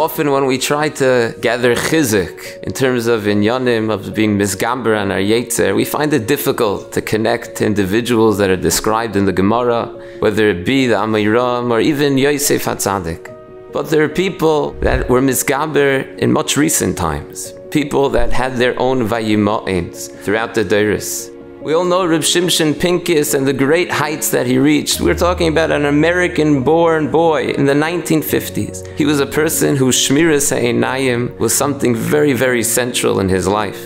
often when we try to gather chizuk in terms of inyanim, of being misgamber on our yetzer, we find it difficult to connect to individuals that are described in the Gemara, whether it be the Amiram or even Yosef HaTzadik. But there are people that were misgamber in much recent times, people that had their own Vayimaens throughout the Deiros. We all know Reb Shimshon Pincus and the great heights that he reached. We're talking about an American-born boy in the 1950s. He was a person whose Shmiras Ha'einayim was something very, very central in his life.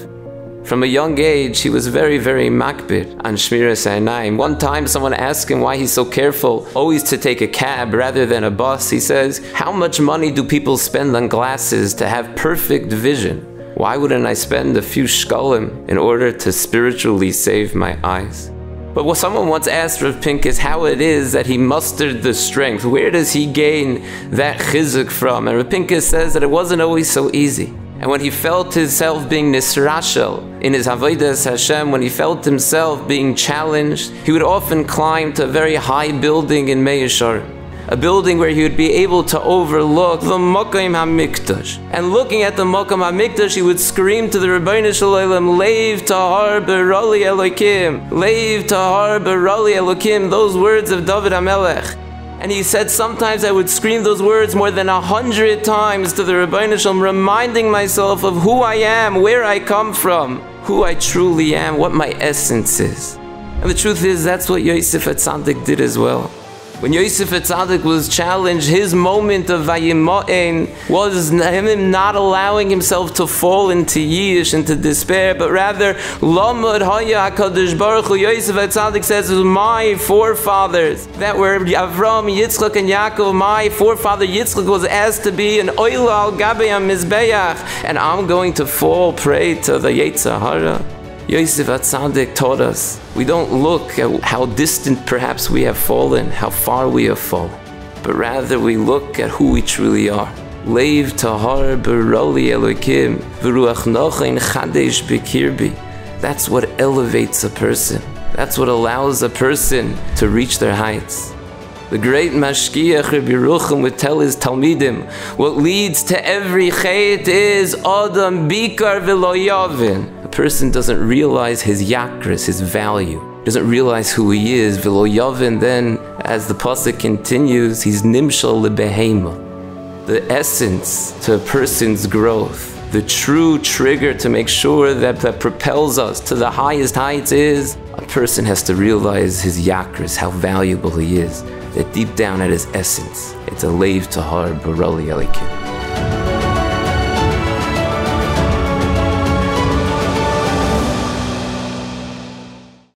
From a young age, he was very, very makbid on Shmiras Ha'einayim. One time, someone asked him why he's so careful always to take a cab rather than a bus. He says, "How much money do people spend on glasses to have perfect vision? Why wouldn't I spend a few shkalim in order to spiritually save my eyes?" But what someone once asked Rav Pincus how it is that he mustered the strength. Where does he gain that chizuk from? And Rav Pincus says that it wasn't always so easy. And when he felt himself being nisrashel in his avodas Hashem, when he felt himself being challenged, he would often climb to a very high building in Mei Yesharim, a building where he would be able to overlook the Mokom HaMikdash. And looking at the Mokom HaMikdash, he would scream to the Rabbi Shalom, "Leiv tahar berali Elokim, Leiv tahar berali Elokim," those words of David HaMelech. And he said, sometimes I would scream those words more than 100 times to the Rabbi Shalom, reminding myself of who I am, where I come from, who I truly am, what my essence is. And the truth is, that's what Yosef HaTzadik did as well. When Yosef HaTzadik was challenged, his moment of Vayimaen was him not allowing himself to fall into yish, into despair, but rather, Lamad Haya HaKadosh Baruch Hu, Yosef HaTzadik says, my forefathers, that were Avram, Yitzchak, and Yaakov, my forefather Yitzchak was asked to be an Oila al Gabe HaMizbeach, and I'm going to fall prey to the Yetzer Hara. Yosef HaTzadik taught us, we don't look at how distant perhaps we have fallen, how far we have fallen, but rather we look at who we truly are. Leiv tahar berali Elokim, v'ruach nochen chadesh b'kirbi. That's what elevates a person. That's what allows a person to reach their heights. The great Mashkiach Rabbi Yerucham would tell his Talmidim, what leads to every chait is Adam bikar v'lo yavin. A person doesn't realize his yakras, his value, doesn't realize who he is. V'lo yavin, then, as the pasuk continues, he's nimshal lebehema. The essence to a person's growth, the true trigger to make sure that propels us to the highest heights is, a person has to realize his yakras, how valuable he is. That deep down at his essence, it's a leiv tahar barali Elokim.